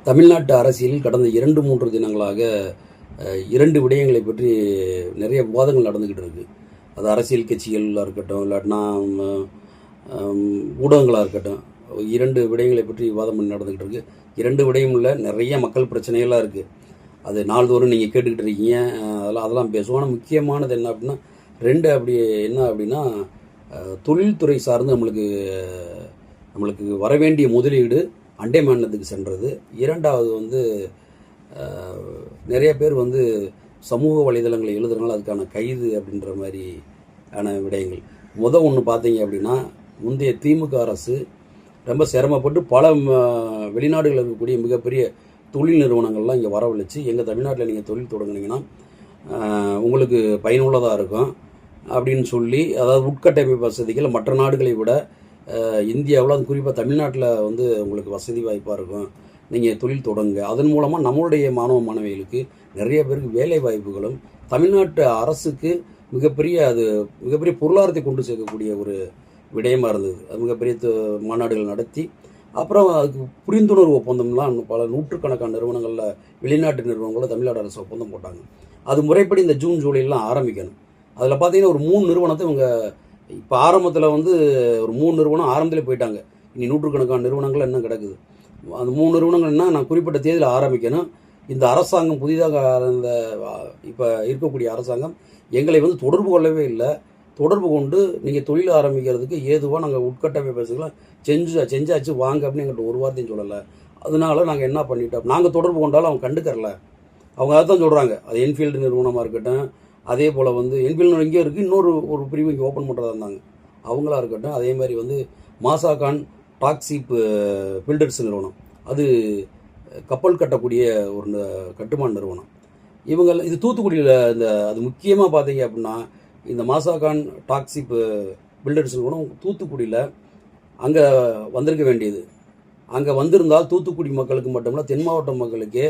தமிழ்நாட்டு அரசியலில் கடந்த 2-3 தினங்களாக 2 விடயங்களை பற்றி நிறைய விவாதங்கள் நடந்துக்கிட்டு இருக்குது. அது அரசியல் கட்சிகளாக இருக்கட்டும், இல்லாட்டினா ஊடகங்களாக இருக்கட்டும், 2 விடயங்களை பற்றி விவாதம் பண்ணி நடந்துக்கிட்டு இருக்குது. 2 விடயம் இல்லை, நிறைய மக்கள் பிரச்சனைகளாக இருக்குது. அது நாள்தோறும் நீங்கள் கேட்டுக்கிட்டு இருக்கீங்க. அதெல்லாம் பேசுவோம். ஆனால் முக்கியமானது என்ன அப்படின்னா 2 என்ன அப்படின்னா, தொழில்துறை சார்ந்து நம்மளுக்கு வர வேண்டிய முதலீடு அண்டை மாநிலத்துக்கு சென்றது. 2வது நிறைய பேர் சமூக வலைதளங்களை எழுதுறதுனால அதுக்கான கைது அப்படின்ற மாதிரியான விடயங்கள். ஒன்று பார்த்தீங்க அப்படின்னா, முந்தைய திமுக அரசு ரொம்ப சிரமப்பட்டு பல வெளிநாடுகளில் இருக்கக்கூடிய மிகப்பெரிய தொழில் நிறுவனங்கள்லாம் இங்கே வரவழைச்சு, எங்கள் தமிழ்நாட்டில் நீங்கள் தொழில் தொடங்குனீங்கன்னா உங்களுக்கு பயனுள்ளதாக இருக்கும் அப்படின்னு சொல்லி, அதாவது உட்கட்டமைப்பு வசதிகள் மற்ற நாடுகளை விட இந்தியாவில், அது குறிப்பாக தமிழ்நாட்டில் உங்களுக்கு வசதி வாய்ப்பாக இருக்கும், நீங்கள் தொழில் தொடங்குங்க. அதன் மூலமாக நம்மளுடைய மாணவ மாணவிகளுக்கு நிறைய பேருக்கு வேலை வாய்ப்புகளும், தமிழ்நாட்டு அரசுக்கு மிகப்பெரிய பொருளாதாரத்தை கொண்டு சேர்க்கக்கூடிய ஒரு விடயமாக இருந்தது. அது மிகப்பெரிய மாநாடுகள் நடத்தி, அப்புறம் அதுக்கு புரிந்துணர்வு ஒப்பந்தம்லாம் பல நூற்றுக்கணக்கான நிறுவனங்களில், வெளிநாட்டு நிறுவனங்களில் தமிழ்நாடு அரசு ஒப்பந்தம் போட்டாங்க. அது முறைப்படி இந்த ஜூன் ஜூலைலாம் ஆரம்பிக்கணும். அதில் பார்த்தீங்கன்னா ஒரு 3 நிறுவனத்தை இவங்க இப்போ ஆரம்பத்தில் ஒரு 3 நிறுவனம் ஆரம்பத்தில் போயிட்டாங்க. இனி நூற்றுக்கணக்கான நிறுவனங்கள் என்ன கிடக்குது. அந்த 3 நிறுவனங்கள்னா நான் குறிப்பிட்ட தேதியில் ஆரம்பிக்கணும். இந்த அரசாங்கம் புதிதாக இப்போ இருக்கக்கூடிய அரசாங்கம் எங்களை தொடர்பு கொள்ளவே இல்லை. தொடர்பு கொண்டு நீங்கள் தொழில் ஆரம்பிக்கிறதுக்கு ஏதுவாக நாங்கள் உட்கட்டமைப்பு வசதிகளாம் செஞ்சாச்சு வாங்க அப்படின்னு எங்கள்கிட்ட ஒரு வார்த்தையும் சொல்லலை. அதனால நாங்கள் என்ன பண்ணிட்டோம், நாங்கள் தொடர்பு கொண்டாலும் அவங்க கண்டுக்கறல. அவங்க அதை தான் சொல்கிறாங்க. அது என்ஃபீல்டு நிறுவனமாக இருக்கட்டும், அதே போல் என்ஃபீல்டு இங்கே இருக்குது, ஒரு பிரிவு இங்கே ஓப்பன் பண்ணுறதா இருந்தாங்க, அவங்களா இருக்கட்டும். அதே மாதிரி மாசாகான் டாக்ஸிப் பில்டர்ஸ் நிறுவனம், அது கப்பல் கட்டக்கூடிய ஒரு கட்டுமான நிறுவனம். இது தூத்துக்குடியில் அது முக்கியமாக பார்த்தீங்க அப்படின்னா, இந்த மாசாகான் டாக்ஸிப் பில்டர்ஸ் நிறுவனம் தூத்துக்குடியில் அங்கே வந்திருக்க வேண்டியது. அங்கே வந்திருந்தால் தூத்துக்குடி மக்களுக்கு மட்டுமில்ல, தென் மாவட்ட மக்களுக்கே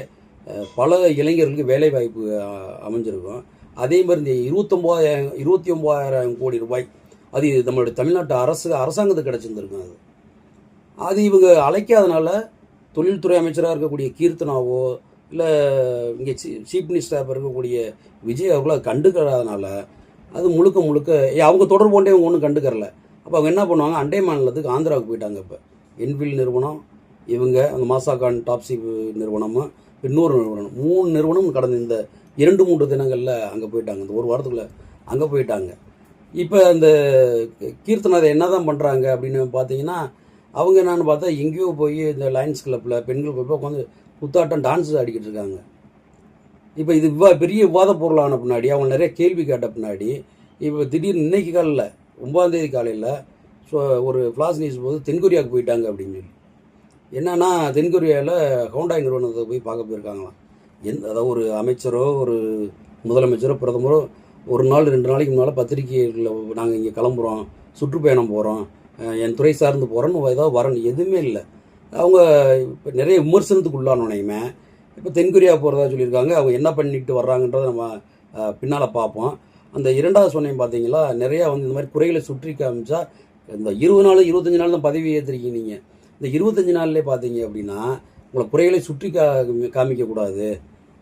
பல இளைஞர்களுக்கு வேலை வாய்ப்பு அமைஞ்சிருக்கும். அதே மாதிரி இந்த 29,000 கோடி ரூபாய் அது நம்மளுடைய தமிழ்நாட்டு அரசாங்கத்துக்கு கிடச்சிருந்துருக்கும். அது இவங்க அழைக்காதனால, தொழில்துறை அமைச்சராக இருக்கக்கூடிய கீர்த்தனாவோ இல்லை இங்கே சீஃப் மினிஸ்டராக இருக்கக்கூடிய விஜய் அவர்களோ அது கண்டுக்கிறதுனால, அது முழுக்க அவங்க தொடர்பு கொண்டே இவங்க ஒன்றும் கண்டுக்கறல. அப்போ அவங்க என்ன பண்ணுவாங்க, அண்டை மாநிலத்துக்கு ஆந்திராவுக்கு போயிட்டாங்க. இப்போ என்ஃபீல்டு நிறுவனம், இவங்க அந்த மாசாகான் டாப்ஸிப் நிறுவனமும், இன்னொரு நிறுவனம், 3 நிறுவனம் கடந்த இந்த 2-3 தினங்களில் அங்கே போயிட்டாங்க. இந்த ஒரு வாரத்துக்குள்ளே அங்கே போயிட்டாங்க. இப்போ அந்த கீர்த்தனா அதை என்ன தான் பண்ணுறாங்க அப்படின்னு பார்த்தீங்கன்னா, அவங்க என்னன்னு பார்த்தா எங்கேயோ போய் இந்த லயன்ஸ் கிளப்பில் பெண்கள் போய் உட்காந்து குத்தாட்டம் டான்ஸ் ஆடிக்கிட்டு இருக்காங்க. இப்போ இது பெரிய விவாத பொருளான பின்னாடி, அவங்க நிறைய கேள்வி கேட்ட பின்னாடி, இப்போ திடீர்னு இன்னைக்கு காலையில் 9ஆம் தேதி காலையில் ஒரு ஃப்ளாஷ் நியூஸ் போது தென்கொரியாவுக்கு போயிட்டாங்க அப்படின்னு சொல்லி. என்னன்னா, தென்கொரியாவில் ஹோண்டாய் நிறுவனத்தை போய் பார்க்க போயிருக்காங்களாம். அதாவது ஒரு அமைச்சரோ ஒரு முதலமைச்சரோ பிரதமரோ 1 நாள் 2 நாளைக்கு முன்னால் பத்திரிகைகளில் நாங்கள் இங்கே கிளம்புறோம், சுற்றுப்பயணம் போகிறோம், என் துறை சார்ந்து போகிறோன்னு ஏதாவது வரணும், எதுவுமே இல்லை. அவங்க இப்போ நிறைய விமர்சனத்துக்கு உள்ளானோனையுமே இப்போ தென்கொரியா போகிறதா சொல்லியிருக்காங்க. அவங்க என்ன பண்ணிட்டு வர்றாங்கன்றதை நம்ம பின்னால் பார்ப்போம். அந்த 2வது சொன்னையும் பார்த்தீங்களா, நிறையா இந்த மாதிரி குறைகளை சுற்றி காமிச்சா, இந்த 20 நாள் 25 நாள் தான் பதவி ஏற்றிருக்கீங்க. நீங்கள் இந்த 25 நாள்லேயே பார்த்தீங்க அப்படின்னா உங்களை குறைகளை சுற்றி காமிக்கக்கூடாது.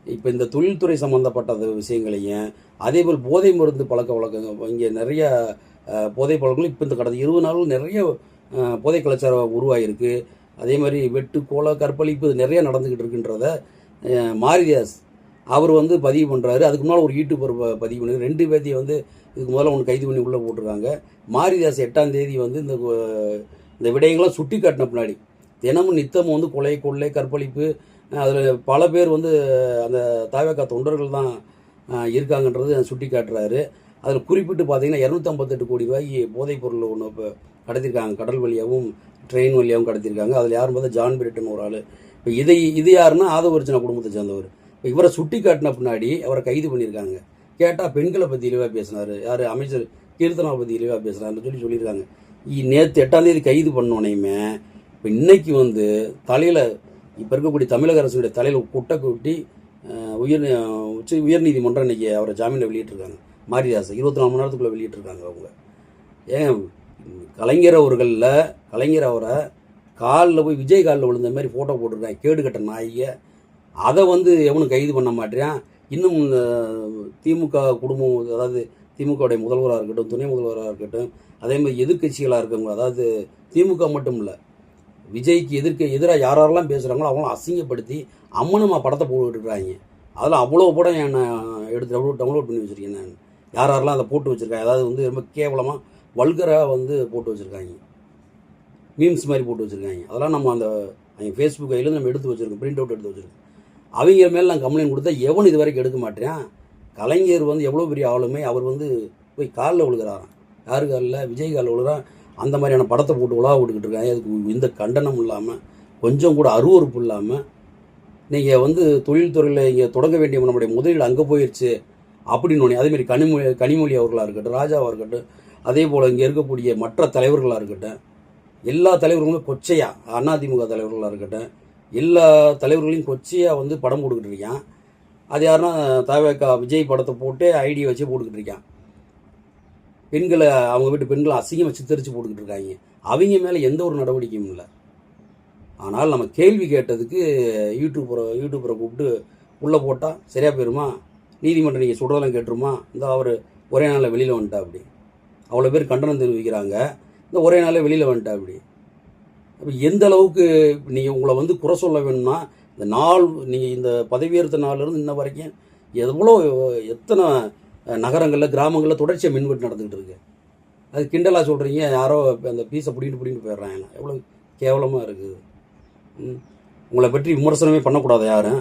இப்போ இந்த தொழில்துறை சம்மந்தப்பட்ட விஷயங்களையும், அதேபோல் போதை மருந்து பழக்க வழக்கங்கள், இங்கே நிறைய போதை பழக்கங்கள் இப்போ இந்த கடந்த 20 நாள் நிறைய போதை கலாச்சாரம் உருவாகிருக்கு. அதே மாதிரி வெட்டு, கொலை, கற்பழிப்பு நிறைய நடந்துக்கிட்டு இருக்குன்றத மாரிதாஸ் அவர் பதிவு பண்ணுறாரு. அதுக்கு முன்னால் ஒரு யூடியூபர் பதிவு பண்ணி 2 பேர்த்தையும் இதுக்கு முதல்ல ஒன்று கைது பண்ணி உள்ளே போட்டிருக்காங்க. மாரிதாஸ் 8ஆம் தேதி இந்த விடயங்கள்லாம் சுட்டி காட்டின பின்னாடி தினமும் நித்தமும் கொலை, கொள்ளை, கற்பழிப்பு, அதில் பல பேர் அந்த தாவேகா தொண்டர்கள் தான் இருக்காங்கன்றது சுட்டி காட்டுறாரு. அதில் குறிப்பிட்டு பார்த்தீங்கன்னா 258 கோடி ரூபாய்க்கு போதைப் பொருள் ஒன்று இப்போ கடத்திருக்காங்க. கடல் வழியாகவும் ட்ரெயின் வழியாகவும் கடத்திருக்காங்க. அதில் யாரும் பார்த்தா ஜான் பிரிட்டன் ஒரு ஆள். இப்போ இது யாருன்னா ஆதவர்ஜனா குடும்பத்தை சேர்ந்தவர். இப்போ இவரை சுட்டி காட்டின பின்னாடி அவரை கைது பண்ணியிருக்காங்க. கேட்டால் பெண்களை பற்றி இழிவாக பேசினார், யார் அமைச்சர் கீர்த்தனா பற்றி இழிவாக பேசுனாருன்னு சொல்லியிருக்காங்க. நேற்று 8ஆம் தேதி கைது பண்ணோனையுமே இப்போ இன்னைக்கு தலையில் இப்போ இருக்கக்கூடிய தமிழக அரசுடைய தலையில் குட்டை கொட்டி உயர்நீதிமன்றம் இன்றைக்கி அவரை ஜாமீனில் வெளியிட்டிருக்காங்க. மாரிதாஸ் 24 மணி நேரத்துக்குள்ளே வெளியிட்டிருக்காங்க. அவங்க கலைஞர் அவரை காலில் போய் விஜய் காலில் விழுந்த மாதிரி ஃபோட்டோ போட்டிருக்காங்க, கேடு கட்ட நாய்க. அதை வந்து எவனும் கைது பண்ண மாட்டேறான். இன்னும் திமுக குடும்பம், அதாவது திமுகவுடைய முதல்வராக இருக்கட்டும், துணை முதல்வராக இருக்கட்டும், அதே மாதிரி எதிர்க்கட்சிகளாக இருக்கவங்க, அதாவது திமுக மட்டும் இல்லை, விஜய்க்கு எதிராக யாரெல்லாம் பேசுகிறாங்களோ அவங்களும் அசிங்கப்படுத்தி அம்மனம்மா படத்தை போட்டுக்கிட்டு இருக்கிறாங்க. அதெல்லாம் அவ்வளோ படம் நான் எடுத்து டவுன்லோட் பண்ணி வச்சுருக்கேன். நான் யாரெல்லாம் அதை போட்டு வச்சுருக்காங்க, அதாவது வந்து ரொம்ப கேவலமாக வல்கராக வந்து போட்டு வச்சுருக்காங்க, மீம்ஸ் மாதிரி போட்டு வச்சுருக்காங்க. அதெல்லாம் நம்ம அந்த ஃபேஸ்புக் கையில் நம்ம எடுத்து வச்சுருக்கோம், பிரிண்ட் அவுட் எடுத்து வச்சுருக்கோம். அவங்க மேலே நான் கம்ப்ளைண்ட் கொடுத்தா எவன் இது வரைக்கும் எடுக்க மாட்டேன். கலைஞர் வந்து எவ்வளோ பெரிய ஆளுமே, அவர் வந்து போய் காலில் விழுகிறாராம். யாரு காலில்? விஜய் காலில் விழுகிறான். அந்த மாதிரியான படத்தை போட்டு உலா விட்டுக்கிட்டு இருக்காங்க. அதுக்கு எந்த கண்டனம் இல்லாமல், கொஞ்சம் கூட அருவறுப்பு இல்லாமல், நீங்கள் வந்து தொழில்துறையில் இங்கே தொடங்க வேண்டிய நம்முடைய முதலீடு அங்கே போயிடுச்சு அப்படின்னு ஒன்று. அதேமாதிரி கனிமொழி அவர்களாக இருக்கட்டும், ராஜாவாக இருக்கட்டும், அதே போல் இங்கே இருக்கக்கூடிய மற்ற தலைவர்களாக இருக்கட்டும், எல்லா தலைவர்களுமே கொச்சையாக, அதிமுக தலைவர்களாக இருக்கட்டும், எல்லா தலைவர்களையும் கொச்சையாக வந்து படம் போட்டுக்கிட்டு இருக்கான். அது யாருன்னா தவேகா விஜய் படத்தை போட்டு ஐடியை வச்சு போட்டுக்கிட்டு இருக்கான். பெண்களை, அவங்க வீட்டு பெண்களை அசிங்கமாக சித்தரித்து போட்டுக்கிட்டு இருக்காங்க. அவங்க மேலே எந்த ஒரு நடவடிக்கையும் இல்லை. ஆனால் நம்ம கேள்வி கேட்டதுக்கு யூடியூபரை கூப்பிட்டு உள்ளே போட்டால் சரியாக போயிருமா? நீதிமன்றம் நீங்கள் சொல்கிறதெல்லாம் கேட்டுருமா? இந்த அவர் ஒரே நாளில் வெளியில் வந்துட்டா அப்படி. அவ்வளோ பேர் கண்டனம் தெரிவிக்கிறாங்க, இந்த ஒரே நாளில் வெளியில் வந்துட்டா அப்படி. அப்போ எந்த அளவுக்கு நீங்கள் உங்களை வந்து குறை சொல்ல வேணும்னா, இந்த நாள் நீங்கள் இந்த பதவியேற்ற நாள்லேருந்து இன்ன வரைக்கும் எத்தனை நகரங்களில் கிராமங்களில் தொடர்ச்சியாக மின்வெட்டு நடந்துக்கிட்டு இருக்கு. அது கிண்டலாக சொல்கிறீங்க, யாரோ அந்த பீஸை பிடிக்கிட்டு போயிடுறாங்க. எவ்வளோ கேவலமாக இருக்குது. உங்களை பற்றி விமர்சனமே பண்ணக்கூடாது யாரும்.